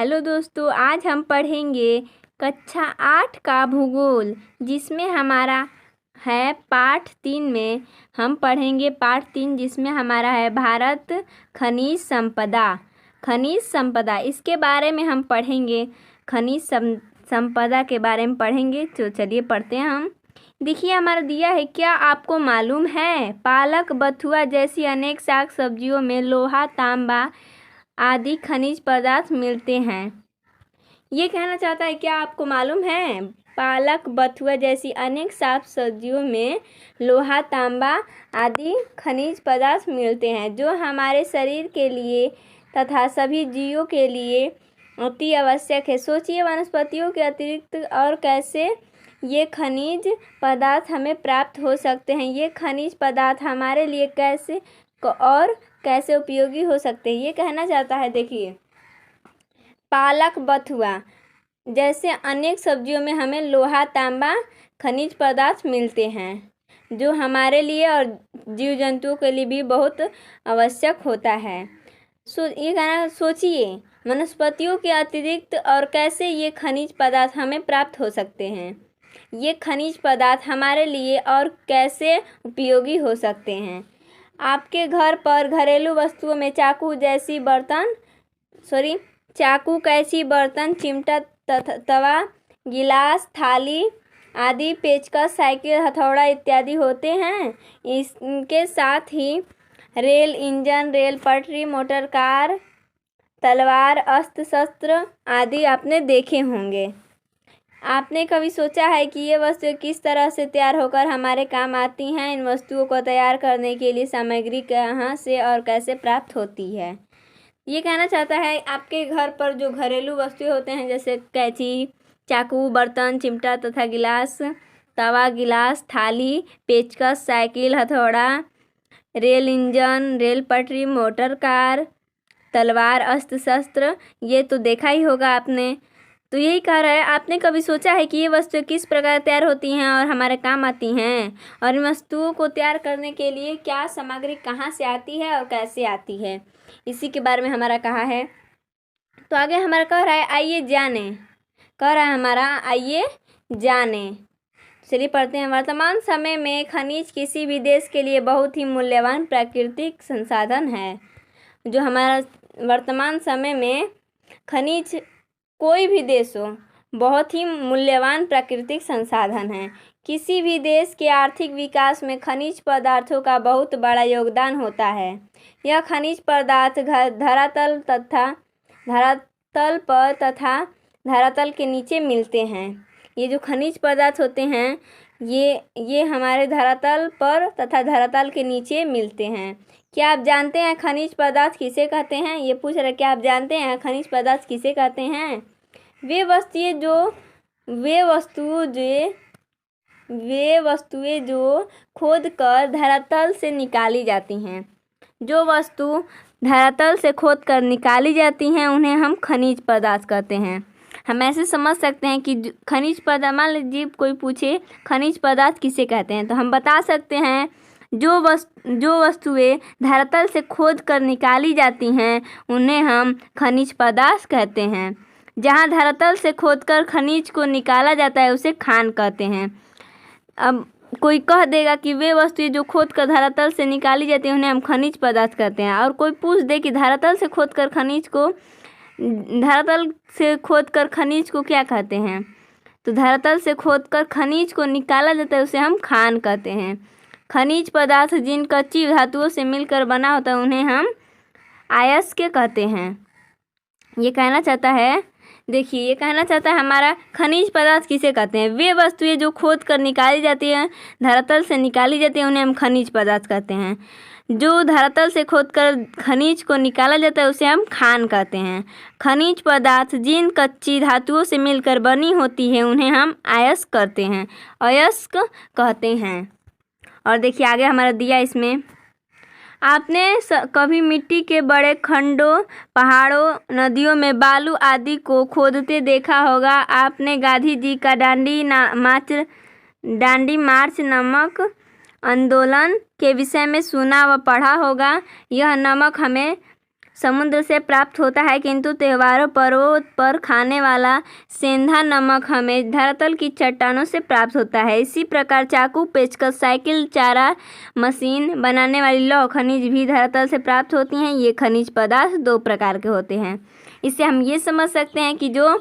Hello दोस्तों, आज हम पढ़ेंगे कक्षा 8 का भूगोल, जिसमें हमारा है पाठ 3 में हम पढ़ेंगे पाठ 3 जिसमें हमारा है भारत खनिज संपदा। इसके बारे में हम पढ़ेंगे। संपदा के बारे में पढ़ेंगे। तो चलिए पढ़ते हैं हम। देखिए हमारा दिया है, क्या आपको मालूम है पालक, बथुआ जैसी अनेक साग सब्जियों में लोहा, तांबा आदि खनिज पदार्थ मिलते हैं। ये कहना चाहता है, क्या आपको मालूम है पालक, बथुआ जैसी अनेक साग सब्जियों में लोहा, तांबा आदि खनिज पदार्थ मिलते हैं, जो हमारे शरीर के लिए तथा सभी जीवों के लिए अति आवश्यक है। सोचिए, वनस्पतियों के अतिरिक्त और कैसे ये खनिज पदार्थ हमें प्राप्त हो सकते हैं। ये खनिज पदार्थ हमारे लिए कैसे उपयोगी हो सकते हैं, ये कहना चाहता है। देखिए, पालक, बथुआ जैसे अनेक सब्जियों में हमें लोहा, तांबा खनिज पदार्थ मिलते हैं, जो हमारे लिए और जीव जंतुओं के लिए भी बहुत आवश्यक होता है। ये कहना, सोचिए वनस्पतियों के अतिरिक्त और कैसे ये खनिज पदार्थ हमें प्राप्त हो सकते हैं। ये खनिज पदार्थ हमारे लिए और कैसे उपयोगी हो सकते हैं। आपके घर पर घरेलू वस्तुओं में चाकू, कैंची, बर्तन, चिमटा, तवा, गिलास, थाली आदि, पेचकस, साइकिल, हथौड़ा इत्यादि होते हैं। इनके साथ ही रेल इंजन, रेल पटरी, मोटर कार, तलवार, अस्त्र शस्त्र आदि आपने देखे होंगे। आपने कभी सोचा है कि ये वस्तुएं किस तरह से तैयार होकर हमारे काम आती हैं? इन वस्तुओं को तैयार करने के लिए सामग्री कहाँ से और कैसे प्राप्त होती है? ये कहना चाहता है, आपके घर पर जो घरेलू वस्तुएं होते हैं, जैसे कैंची, चाकू, बर्तन, चिमटा तथा गिलास, तवा, गिलास, थाली, पेचकस, साइकिल, हथौड़ा, रेल इंजन, रेल पटरी, मोटर कार, तलवार, अस्त्र शस्त्र, ये तो देखा ही होगा आपने। तो यही कह रहा है, आपने कभी सोचा है कि ये वस्तुएं किस प्रकार तैयार होती हैं और हमारे काम आती हैं, और इन वस्तुओं को तैयार करने के लिए क्या सामग्री कहाँ से आती है और कैसे आती है, इसी के बारे में हमारा कहा है। तो आगे हमारा कह रहा है, आइए जाने। चलिए पढ़ते हैं। वर्तमान समय में खनिज किसी भी देश के लिए बहुत ही मूल्यवान प्राकृतिक संसाधन है। जो हमारा वर्तमान समय में खनिज, कोई भी देश हो, बहुत ही मूल्यवान प्राकृतिक संसाधन है। किसी भी देश के आर्थिक विकास में खनिज पदार्थों का बहुत बड़ा योगदान होता है। यह खनिज पदार्थ धरातल पर तथा धरातल के नीचे मिलते हैं। ये जो खनिज पदार्थ होते हैं, ये हमारे धरातल पर तथा धरातल के नीचे मिलते हैं। क्या आप जानते हैं खनिज पदार्थ किसे कहते हैं? ये पूछ रहे, क्या आप जानते हैं खनिज पदार्थ किसे कहते हैं? वे वस्तुएं जो खोद कर धरातल से निकाली जाती हैं। जो वस्तु धरातल से खोद कर निकाली जाती हैं, उन्हें हम खनिज पदार्थ कहते हैं। हम ऐसे समझ सकते हैं कि खनिज पदार्थ, मान लीजिए कोई पूछे खनिज पदार्थ किसे कहते हैं, तो हम बता सकते हैं जो वस्तुएं धरातल से खोद कर निकाली जाती हैं, उन्हें हम खनिज पदार्थ कहते हैं। जहाँ धरातल से खोदकर खनिज को निकाला जाता है, उसे खान कहते हैं। अब कोई कह देगा कि वे वस्तुएं जो खोद कर धरातल से निकाली जाती हैं, उन्हें हम खनिज पदार्थ कहते हैं। और कोई पूछ दे कि धरातल से खोदकर खनिज को क्या कहते हैं, तो धरातल से खोदकर खनिज को निकाला जाता है, उसे हम खान कहते हैं। खनिज पदार्थ जिन कच्ची धातुओं से मिलकर बना होता है, उन्हें हम अयस्क कहते हैं। ये कहना चाहता है, देखिए ये कहना चाहता है हमारा खनिज पदार्थ किसे कहते हैं? वे वस्तुएं जो खोद कर निकाली जाती हैं, धरातल से निकाली जाती हैं, उन्हें हम खनिज पदार्थ कहते हैं। जो धरातल से खोदकर खनिज को निकाला जाता है, उसे हम खान कहते हैं। खनिज पदार्थ जिन कच्ची धातुओं से मिलकर बनी होती है, उन्हें हम अयस्क कहते हैं। और देखिए आगे हमारा दिया, इसमें आपने कभी मिट्टी के बड़े खंडों, पहाड़ों, नदियों में बालू आदि को खोदते देखा होगा। आपने गांधी जी का दांडी मार्च नामक आंदोलन के विषय में सुना व पढ़ा होगा। यह नमक हमें समुद्र से प्राप्त होता है, किंतु त्योहारों पर्वों पर खाने वाला सेंधा नमक हमें धरातल की चट्टानों से प्राप्त होता है। इसी प्रकार चाकू, पेचकस, साइकिल, चारा मशीन बनाने वाली लौह खनिज भी धरातल से प्राप्त होती हैं। ये खनिज पदार्थ दो प्रकार के होते हैं। इससे हम ये समझ सकते हैं कि जो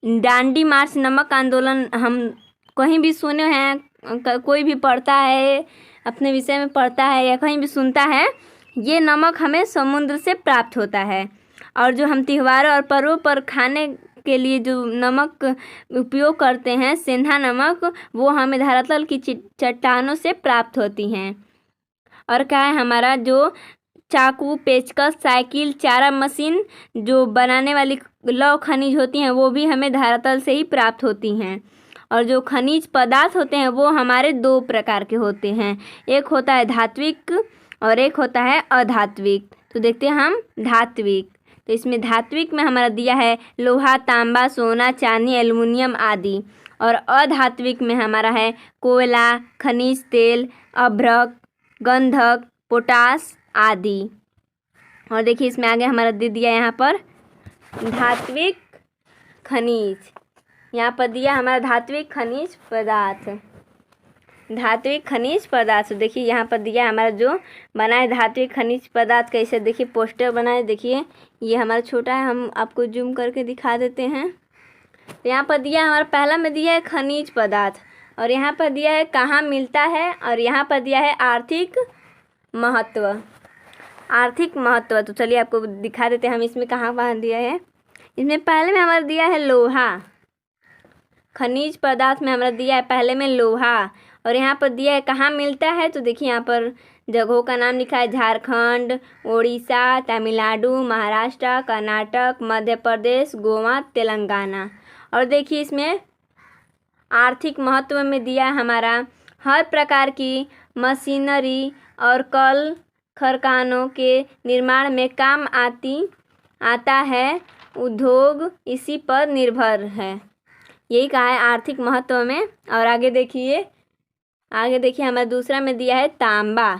दांडी मार्च नमक आंदोलन हम कहीं भी सुने हैं, कोई भी पढ़ता है, अपने विषय में पढ़ता है या कहीं भी सुनता है, ये नमक हमें समुद्र से प्राप्त होता है। और जो हम त्योहारों और पर्वों पर खाने के लिए जो नमक उपयोग करते हैं, सेंधा नमक, वो हमें धरातल की चट्टानों से प्राप्त होती हैं। और क्या है, हमारा जो चाकू, पेचकस, साइकिल, चारा मशीन जो बनाने वाली लौह खनिज होती हैं, वो भी हमें धरातल से ही प्राप्त होती हैं। और जो खनिज पदार्थ होते हैं वो हमारे दो प्रकार के होते हैं, एक होता है धात्विक और एक होता है अधात्विक। तो देखते हैं हम धात्विक। तो इसमें धात्विक में हमारा दिया है लोहा, तांबा, सोना, चांदी, एल्युमिनियम आदि। और अधात्विक में हमारा है कोयला, खनिज तेल, अभ्रक, गंधक, पोटास आदि। और देखिए इसमें आगे हमारा दे दिया यहाँ पर धात्विक खनिज, यहाँ पर दिया हमारा धात्विक खनिज पदार्थ। धात्विक खनिज पदार्थ देखिए यहाँ पर दिया हमारा जो बना है धात्विक खनिज पदार्थ कैसे, देखिए पोस्टर बना है। देखिए ये हमारा छोटा है, हम आपको जूम करके दिखा देते हैं। तो यहाँ पर दिया हमारा पहला में दिया है खनिज पदार्थ, और यहाँ पर दिया है कहाँ मिलता है, और यहाँ पर दिया है आर्थिक महत्व। आर्थिक महत्व तो चलिए आपको दिखा देते हैं हम इसमें कहाँ कहाँ दिया है। इसमें पहले में हमारा दिया है लोहा, खनिज पदार्थ में हमारा दिया है पहले में लोहा। और यहाँ पर दिया है कहाँ मिलता है, तो देखिए यहाँ पर जगहों का नाम लिखा है झारखंड, उड़ीसा, तमिलनाडु, महाराष्ट्र, कर्नाटक, मध्य प्रदेश, गोवा, तेलंगाना। और देखिए इसमें आर्थिक महत्व में दिया हमारा हर प्रकार की मशीनरी और कल कारखानों के निर्माण में काम आता है, उद्योग इसी पर निर्भर है। यही कहा है आर्थिक महत्व में। और आगे देखिए हमारा दूसरा में दिया है तांबा।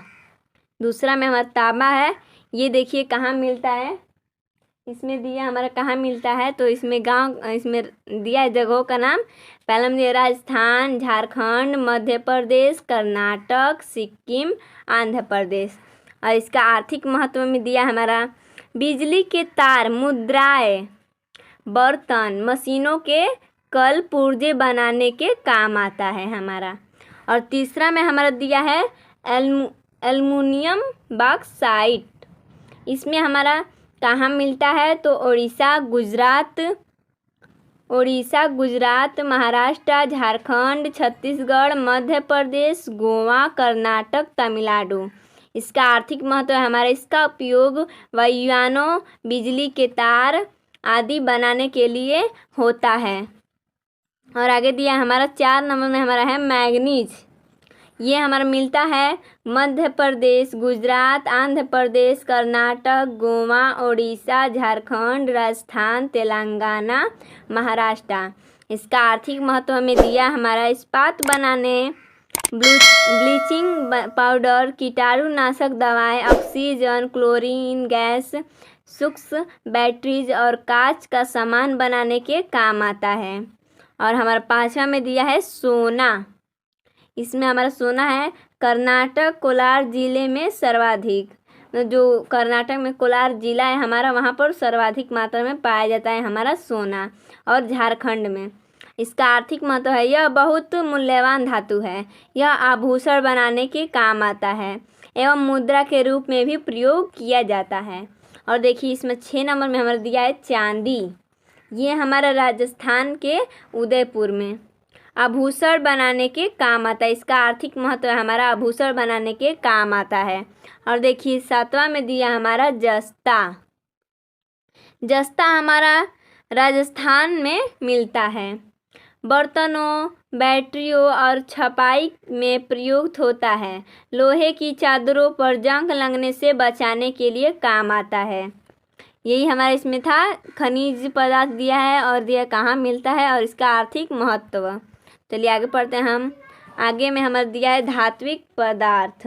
दूसरा में हमारा तांबा है, ये देखिए कहाँ मिलता है, इसमें दिया हमारा कहाँ मिलता है। तो इसमें इसमें दिया है जगहों का नाम, पहला में दिया राजस्थान, झारखंड, मध्य प्रदेश, कर्नाटक, सिक्किम, आंध्र प्रदेश। और इसका आर्थिक महत्व में दिया हमारा बिजली के तार, मुद्राएं, बर्तन, मशीनों के कल पुर्जे बनाने के काम आता है हमारा। और तीसरा में हमारा दिया है एल्युमिनियम बॉक्साइट। इसमें हमारा कहाँ मिलता है, तो उड़ीसा, गुजरात, महाराष्ट्र, झारखंड, छत्तीसगढ़, मध्य प्रदेश, गोवा, कर्नाटक, तमिलनाडु। इसका आर्थिक महत्व है हमारा, इसका उपयोग वायुयानों, बिजली के तार आदि बनाने के लिए होता है। और आगे दिया हमारा 4 नंबर में हमारा है मैग्नीज। ये हमारा मिलता है मध्य प्रदेश, गुजरात, आंध्र प्रदेश, कर्नाटक, गोवा, उड़ीसा, झारखंड, राजस्थान, तेलंगाना, महाराष्ट्र। इसका आर्थिक महत्व में दिया हमारा इस्पात बनाने, ब्लीचिंग पाउडर, कीटाणुनाशक दवाएं, ऑक्सीजन, क्लोरीन गैस, सूक्ष्म बैटरीज और कांच का सामान बनाने के काम आता है। और हमारा 5वां में दिया है सोना। इसमें हमारा सोना है कर्नाटक, कोलार जिले में सर्वाधिक, जो कर्नाटक में कोलार जिला है हमारा, वहाँ पर सर्वाधिक मात्रा में पाया जाता है हमारा सोना। और झारखंड में इसका आर्थिक महत्व है, यह बहुत मूल्यवान धातु है, यह आभूषण बनाने के काम आता है एवं मुद्रा के रूप में भी प्रयोग किया जाता है। और देखिए इसमें 6 नंबर में हमारा दिया है चांदी। ये हमारा राजस्थान के उदयपुर में आभूषण बनाने के काम आता है। इसका आर्थिक महत्व हमारा आभूषण बनाने के काम आता है। और देखिए 7वां में दिया हमारा जस्ता। जस्ता हमारा राजस्थान में मिलता है, बर्तनों, बैटरियों और छपाई में प्रयुक्त होता है, लोहे की चादरों पर जंग लगने से बचाने के लिए काम आता है। यही हमारा इसमें था, खनिज पदार्थ दिया है और दिया कहाँ मिलता है और इसका आर्थिक महत्व। चलिए आगे पढ़ते हैं हम। आगे में हमारा दिया है धात्विक पदार्थ।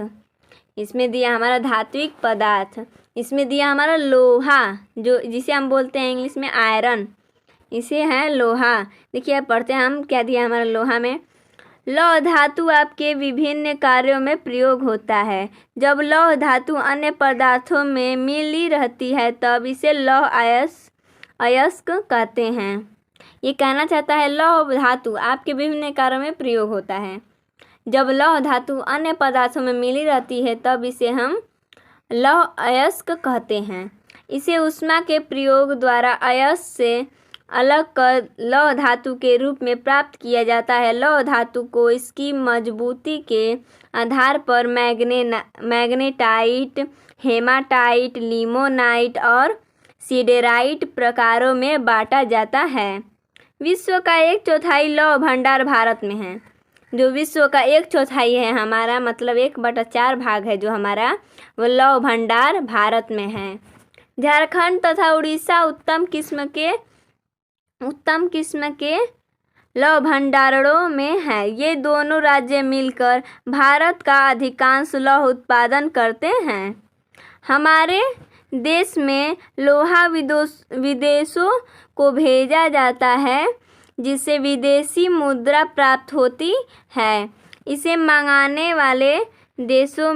इसमें दिया हमारा धात्विक पदार्थ। इसमें दिया हमारा लोहा, जो जिसे हम बोलते हैं इंग्लिश में आयरन, इसे है लोहा। देखिए अब पढ़ते हैं हम क्या दिया हमारा लोहा में। लौह धातु आपके विभिन्न कार्यों में प्रयोग होता है। जब लौह धातु अन्य पदार्थों में मिली रहती है तब इसे लौह अयस्क कहते हैं। ये कहना चाहता है लौह धातु आपके विभिन्न कार्यों में प्रयोग होता है। जब लौह धातु अन्य पदार्थों में मिली रहती है तब इसे हम लौह अयस्क कहते हैं। इसे ऊष्मा के प्रयोग द्वारा अयस्क से अलग कर लौह धातु के रूप में प्राप्त किया जाता है। लौह धातु को इसकी मजबूती के आधार पर मैग्नेटाइट, हेमाटाइट, लिमोनाइट और सिडेराइट प्रकारों में बांटा जाता है। विश्व का 1/4 लौह भंडार भारत में है। जो विश्व का 1/4 है हमारा, मतलब 1/4 भाग है जो हमारा, वो लौह भंडार भारत में है। झारखंड तथा उड़ीसा उत्तम किस्म के लौह भंडारों में है। ये दोनों राज्य मिलकर भारत का अधिकांश लौह उत्पादन करते हैं। हमारे देश में लोहा विदेशों को भेजा जाता है जिससे विदेशी मुद्रा प्राप्त होती है। इसे मंगाने वाले देशों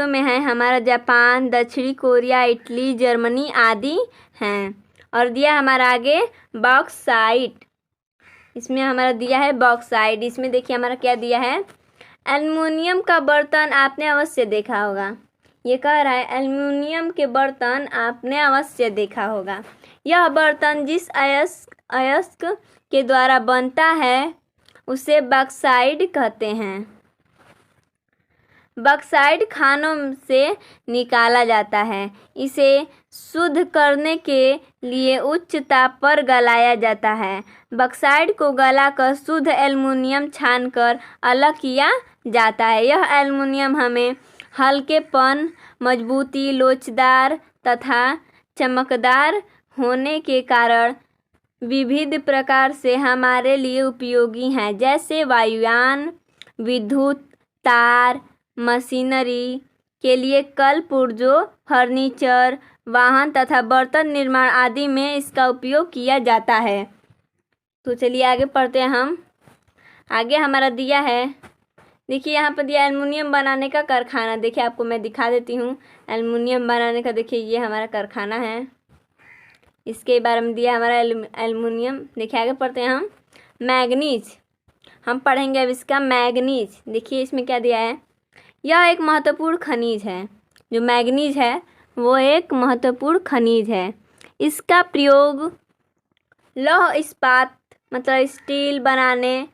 में है हमारा जापान, दक्षिणी कोरिया, इटली, जर्मनी आदि हैं। और दिया हमारा आगे बॉक्साइट, इसमें हमारा दिया है बॉक्साइट। इसमें देखिए हमारा क्या दिया है, एल्युमिनियम का बर्तन आपने अवश्य देखा होगा। ये कह रहा है एल्युमिनियम के बर्तन आपने अवश्य देखा होगा। यह बर्तन जिस अयस्क के द्वारा बनता है उसे बॉक्साइट कहते हैं। बॉक्साइट खानों से निकाला जाता है। इसे शुद्ध करने के लिए उच्च ताप पर गलाया जाता है। बॉक्साइट को गलाकर शुद्ध एल्युमिनियम छानकर अलग किया जाता है। यह एल्युमिनियम हमें हल्केपन, मजबूती, लोचदार तथा चमकदार होने के कारण विविध प्रकार से हमारे लिए उपयोगी हैं, जैसे वायुयान, विद्युत तार, मशीनरी के लिए कल पुर्जों, फर्नीचर, वाहन तथा बर्तन निर्माण आदि में इसका उपयोग किया जाता है। तो चलिए आगे पढ़ते हैं हम। आगे हमारा दिया है, देखिए यहाँ पर दिया एल्युमिनियम बनाने का कारखाना। देखिए आपको मैं दिखा देती हूँ एल्युमिनियम बनाने का। देखिए ये हमारा कारखाना है, इसके बारे में दिया हमारा एल्युमिनियम। देखिए आगे पढ़ते हैं हम। मैग्नीज, हम पढ़ेंगे अब इसका मैग्नीज। देखिए इसमें क्या दिया है, यह एक महत्वपूर्ण खनिज है। जो मैग्नीज है वो एक महत्वपूर्ण खनिज है। इसका प्रयोग लौह इस्पात मतलब स्टील बनाने,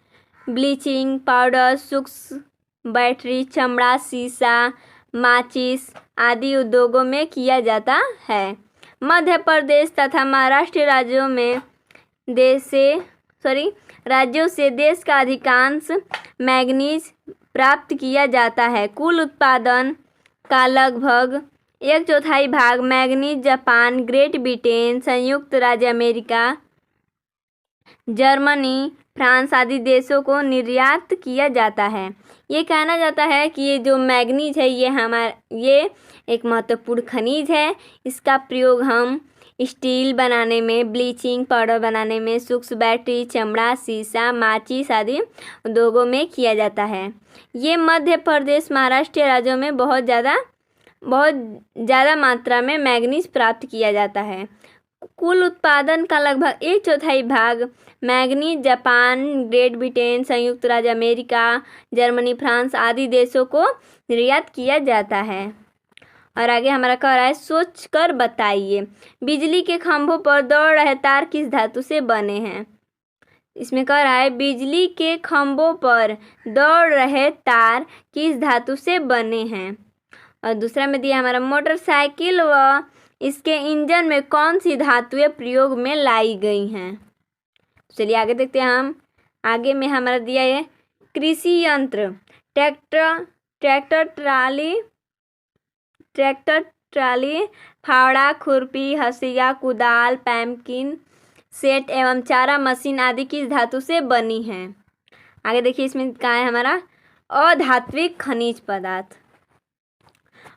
ब्लीचिंग पाउडर, सूक्ष्म बैटरी, चमड़ा, शीशा, माचिस आदि उद्योगों में किया जाता है। मध्य प्रदेश तथा महाराष्ट्र राज्यों से देश का अधिकांश मैग्नीज प्राप्त किया जाता है। कुल उत्पादन का लगभग 1/4 भाग मैग्नीज जापान, ग्रेट ब्रिटेन, संयुक्त राज्य अमेरिका, जर्मनी, फ्रांस आदि देशों को निर्यात किया जाता है। ये कहना जाता है कि ये जो मैग्नीज है ये एक महत्वपूर्ण खनिज है। इसका प्रयोग हम स्टील बनाने में, ब्लीचिंग पाउडर बनाने में, सूक्ष्म बैटरी, चमड़ा, शीशा, माचिस आदि उद्योगों में किया जाता है। ये मध्य प्रदेश, महाराष्ट्र राज्यों में बहुत ज़्यादा मात्रा में मैग्नीज प्राप्त किया जाता है। कुल उत्पादन का लगभग 1/4 भाग मैग्नीज जापान, ग्रेट ब्रिटेन, संयुक्त राज्य अमेरिका, जर्मनी, फ्रांस आदि देशों को निर्यात किया जाता है। और आगे हमारा कह रहा है, सोच कर बताइए बिजली के खंभों पर दौड़ रहे तार किस धातु से बने हैं। इसमें कह रहा है बिजली के खंभों पर दौड़ रहे तार किस धातु से बने हैं। और दूसरा में दिया हमारा, मोटरसाइकिल व इसके इंजन में कौन सी धातुएं प्रयोग में लाई गई हैं। चलिए आगे देखते हैं हम। आगे में हमारा दिया है कृषि यंत्र, ट्रैक्टर, ट्राली, फावड़ा, खुरपी, हंसिया, कुदाल, पैम्किन सेट एवं चारा मशीन आदि किस धातु से बनी हैं। आगे देखिए इसमें कहा है हमारा अधात्विक खनिज पदार्थ।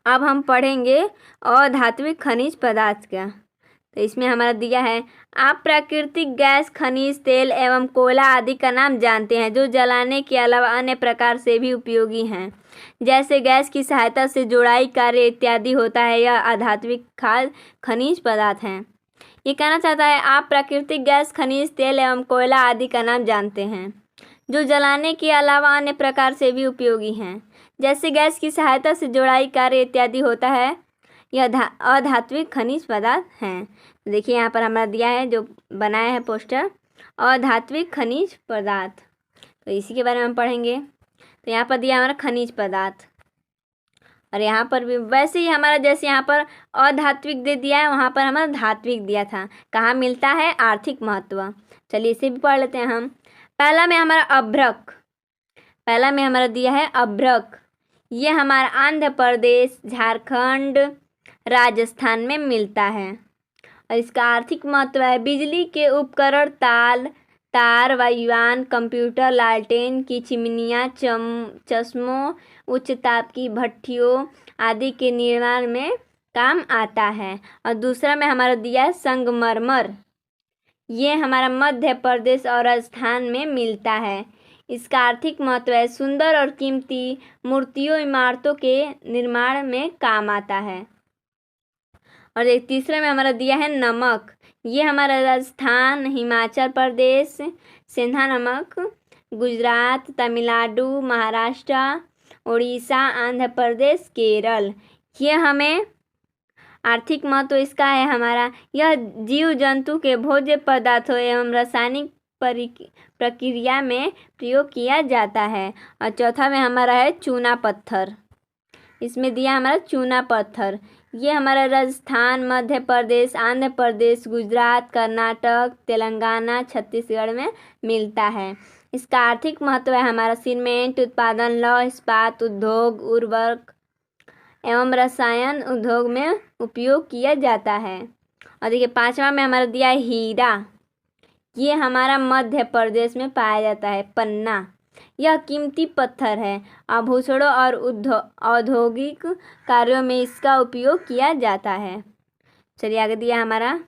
अब हम पढ़ेंगे अधात्विक खनिज पदार्थ का। तो इसमें हमारा दिया है, आप प्राकृतिक गैस, खनिज तेल एवं कोयला आदि का नाम जानते हैं जो जलाने के अलावा अन्य प्रकार से भी उपयोगी हैं, जैसे गैस की सहायता से जोड़ाई कार्य इत्यादि होता है। यह अधात्विक खनिज पदार्थ हैं। ये कहना चाहता है, आप प्राकृतिक गैस, खनिज तेल एवं कोयला आदि का नाम जानते हैं जो जलाने के अलावा अन्य प्रकार से भी उपयोगी हैं, जैसे गैस की सहायता से जोड़ाई कार्य इत्यादि होता है। यह अधात्विक खनिज पदार्थ हैं। देखिए यहाँ पर हमारा दिया है, जो बनाया है पोस्टर, अधात्विक खनिज पदार्थ। तो इसी के बारे में हम पढ़ेंगे। तो यहाँ पर दिया हमारा खनिज पदार्थ, और यहाँ पर भी वैसे ही हमारा जैसे यहाँ पर अधात्विक दे दिया है, वहाँ पर हमारा धात्विक दिया था। कहाँ मिलता है? आर्थिक महत्व। चलिए इसे भी पढ़ लेते हैं हम। पहला में हमारा अभ्रक, पहला में हमारा दिया है अभ्रक। ये हमारा आंध्र प्रदेश, झारखंड, राजस्थान में मिलता है, और इसका आर्थिक महत्व है, बिजली के उपकरण, तार, वायुयान, कंप्यूटर, लालटेन की चिमनियाँ, चश्मों, उच्च ताप की भट्ठियों आदि के निर्माण में काम आता है। और दूसरा में हमारा दिया है संगमरमर। ये हमारा मध्य प्रदेश और राजस्थान में मिलता है। इसका आर्थिक महत्व है, सुंदर और कीमती मूर्तियों, इमारतों के निर्माण में काम आता है। और एक तीसरे में हमारा दिया है नमक। ये हमारा राजस्थान, हिमाचल प्रदेश, सिंधा नमक, गुजरात, तमिलनाडु, महाराष्ट्र, उड़ीसा, आंध्र प्रदेश, केरल। ये हमें आर्थिक महत्व इसका है हमारा, यह जीव जंतु के भोज्य पदार्थों एवं रासायनिक प्रक्रिया में प्रयोग किया जाता है। और चौथा में हमारा है चूना पत्थर। इसमें दिया हमारा चूना पत्थर। ये हमारा राजस्थान, मध्य प्रदेश, आंध्र प्रदेश, गुजरात, कर्नाटक, तेलंगाना, छत्तीसगढ़ में मिलता है। इसका आर्थिक महत्व है हमारा सीमेंट उत्पादन, लौह इस्पात उद्योग, उर्वरक एवं रसायन उद्योग में उपयोग किया जाता है। और देखिए पांचवा में हमारा दिया है हीरा। ये हमारा मध्य प्रदेश में पाया जाता है। पन्ना, यह कीमती पत्थर है, आभूषणों और औद्योगिक कार्यों में इसका उपयोग किया जाता है। चलिए आगे दिया हमारा,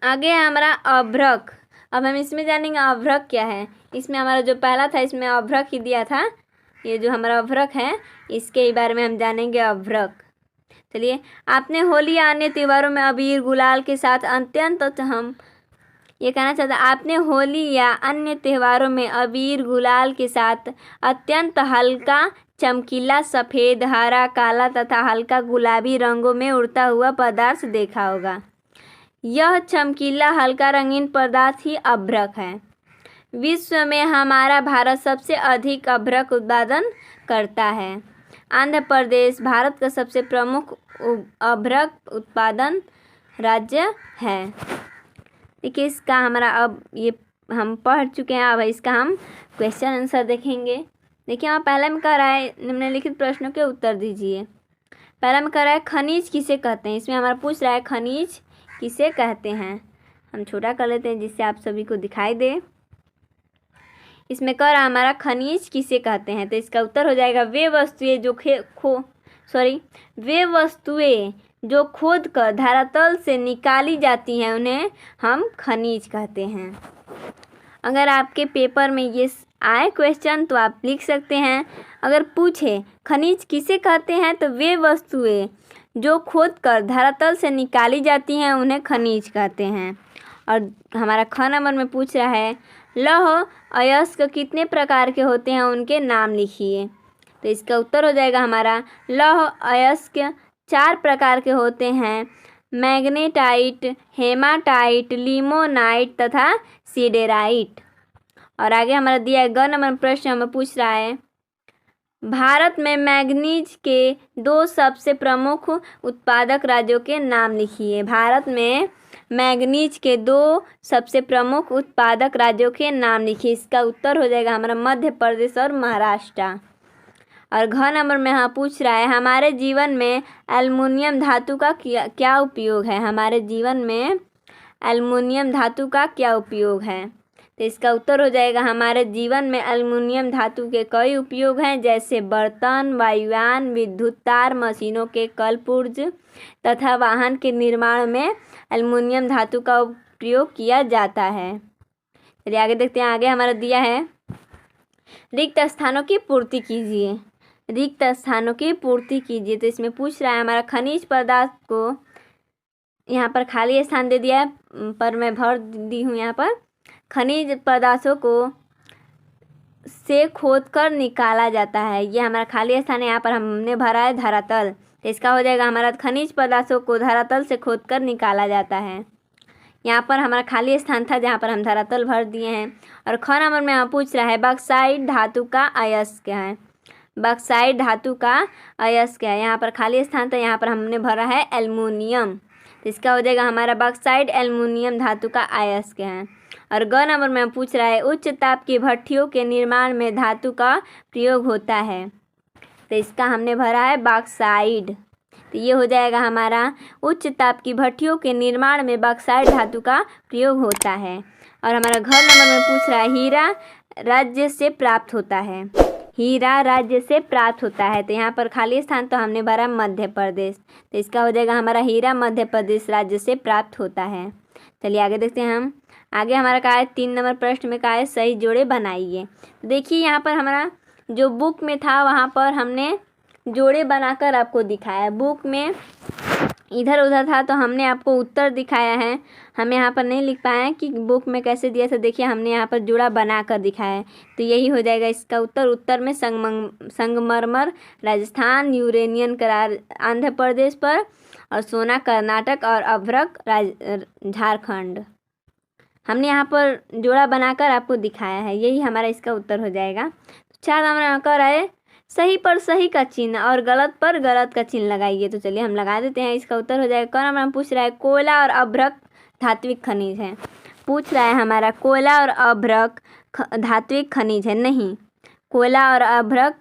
आगे है हमारा अभ्रक। अब हम इसमें जानेंगे अभ्रक क्या है। इसमें हमारा जो पहला था, इसमें अभ्रक ही दिया था। ये जो हमारा अभ्रक है, इसके बारे में हम जानेंगे अभ्रक। चलिए, आपने होली या अन्य त्योहारों में अबीर गुलाल के साथ हम ये कहना चाहता है, आपने होली या अन्य त्योहारों में अबीर गुलाल के साथ अत्यंत हल्का, चमकीला, सफ़ेद, हरा, काला तथा हल्का गुलाबी रंगों में उड़ता हुआ पदार्थ देखा होगा। यह चमकीला हल्का रंगीन पदार्थ ही अभ्रक है। विश्व में हमारा भारत सबसे अधिक अभ्रक उत्पादन करता है। आंध्र प्रदेश भारत का सबसे प्रमुख अभ्रक उत्पादन राज्य है। देखिए इसका हमारा, अब ये हम पढ़ चुके हैं, अब इसका हम क्वेश्चन आंसर देखेंगे। देखिए वहाँ पहले में कह रहा है, निम्नलिखित प्रश्नों के उत्तर दीजिए। पहला में कह रहा है खनिज किसे कहते हैं। इसमें हमारा पूछ रहा है खनिज किसे कहते हैं। हम छोटा कर लेते हैं जिससे आप सभी को दिखाई दे। इसमें कह रहा है हमारा खनिज किसे कहते हैं, तो इसका उत्तर हो जाएगा वे वस्तुएं जो खोद कर धरातल से निकाली जाती हैं उन्हें हम खनिज कहते हैं। अगर आपके पेपर में ये आए क्वेश्चन तो आप लिख सकते हैं। अगर पूछे खनिज किसे कहते हैं, तो वे वस्तुएं जो खोद कर धरातल से निकाली जाती हैं उन्हें खनिज कहते हैं। और हमारा ख नंबर में पूछ रहा है लौह अयस्क कितने प्रकार के होते हैं, उनके नाम लिखिए। तो इसका उत्तर हो जाएगा हमारा लौह अयस्क 4 प्रकार के होते हैं, मैग्नेटाइट, हेमाटाइट, लिमोनाइट तथा सिडेराइट। और आगे हमारा दिया है ग नंबर प्रश्न हमें पूछ रहा है भारत में मैग्नीज के 2 सबसे प्रमुख उत्पादक राज्यों के नाम लिखिए। भारत में मैग्नीज के 2 सबसे प्रमुख उत्पादक राज्यों के नाम लिखिए। इसका उत्तर हो जाएगा हमारा मध्य प्रदेश और महाराष्ट्र। और घ नंबर में हाँ पूछ रहा है हमारे जीवन में एल्युमिनियम धातु का क्या उपयोग है। हमारे जीवन में एल्युमिनियम धातु का क्या उपयोग है। तो इसका उत्तर हो जाएगा हमारे जीवन में एल्युमिनियम धातु के कई उपयोग हैं, जैसे बर्तन, वायुयान, विद्युत तार, मशीनों के कल पुर्ज तथा वाहन के निर्माण में एल्युमिनियम धातु का प्रयोग किया जाता है। चलिए आगे देखते हैं। आगे हमारा दिया है रिक्त स्थानों की पूर्ति कीजिए। रिक्त स्थानों की पूर्ति कीजिए, तो इसमें पूछ रहा है हमारा खनिज पदार्थ को, यहाँ पर खाली स्थान दे दिया है पर मैं भर दी हूँ। यहाँ पर खनिज पदार्थों को से खोद कर निकाला जाता है, ये हमारा खाली स्थान है। यहाँ पर हमने भरा है धरातल, तो इसका हो जाएगा हमारा खनिज पदार्थों को धरातल से खोद कर निकाला जाता है। यहाँ पर हमारा खाली स्थान था जहाँ पर हम धरातल भर दिए हैं। और ख नंबर में यहाँ पूछ रहा है बॉक्साइट धातु का अयस्क क्या है। बॉक्साइट धातु का अयस्क क्या है। यहाँ पर खाली स्थान था, यहाँ पर हमने भरा है एल्युमिनियम, तो इसका हो जाएगा हमारा बॉक्साइट एल्युमिनियम धातु का अयस्क है। और ग नंबर में पूछ रहा है उच्च ताप की भट्ठियों के निर्माण में धातु का प्रयोग होता है, तो इसका हमने भरा है बॉक्साइट, तो ये हो जाएगा हमारा उच्च ताप की भट्ठियों के निर्माण में बॉक्साइट धातु का प्रयोग होता है। और हमारा घ नंबर में पूछ रहा है हीरा राज्य से प्राप्त होता है। हीरा राज्य से प्राप्त होता है, तो यहाँ पर खाली स्थान तो हमने भरा मध्य प्रदेश, तो इसका हो जाएगा हमारा हीरा मध्य प्रदेश राज्य से प्राप्त होता है। चलिए आगे देखते हैं हम। आगे हमारा कहा है 3 नंबर प्रश्न में कहा है सही जोड़े बनाइए। तो देखिए यहाँ पर हमारा जो बुक में था वहाँ पर हमने जोड़े बनाकर आपको दिखाया। बुक में इधर उधर था तो हमने आपको उत्तर दिखाया है, हम यहाँ पर नहीं लिख पाए हैं कि बुक में कैसे दिया था। देखिए हमने यहाँ पर जोड़ा बनाकर दिखाया है, तो यही हो जाएगा इसका उत्तर। उत्तर में संगमरमर राजस्थान, यूरेनियम करार आंध्र प्रदेश पर, और सोना कर्नाटक, और अभ्रक झारखंड। हमने यहाँ पर जोड़ा बनाकर आपको दिखाया है, यही हमारा इसका उत्तर हो जाएगा। 4 नंबर कर रहा है सही पर सही का चिन्ह और गलत पर गलत का चिन्ह लगाइए। तो चलिए हम लगा देते हैं, इसका उत्तर हो जाएगा। क नंबर पूछ रहा है कोयला और अभ्रक धात्विक खनिज है। पूछ रहा है हमारा कोयला और अभ्रक धात्विक खनिज है, नहीं, कोयला और अभ्रक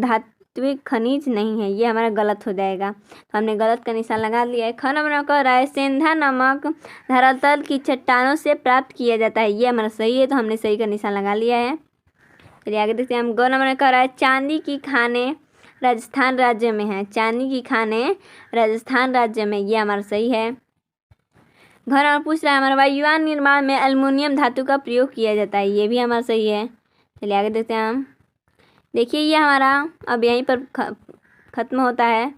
धात्विक खनिज नहीं है, ये हमारा गलत हो जाएगा, तो हमने गलत का निशान लगा लिया है। ख नंबर कह रहा है सेंधा नमक धरातल की चट्टानों से प्राप्त किया जाता है, ये हमारा सही है, तो हमने सही का निशान लगा लिया है। चलिए आगे देखते हैं हम। ग नंबर कह रहा है चांदी की खानें राजस्थान राज्य में है। चांदी की खानें राजस्थान राज्य में, ये हमारा सही है। घ नंबर पूछ रहा है हमारा वायुयान निर्माण में एल्युमिनियम धातु का प्रयोग किया जाता है, ये भी हमारा सही है। चलिए आगे देखते हैं हम। देखिए ये हमारा अब यहीं पर ख़त्म होता है।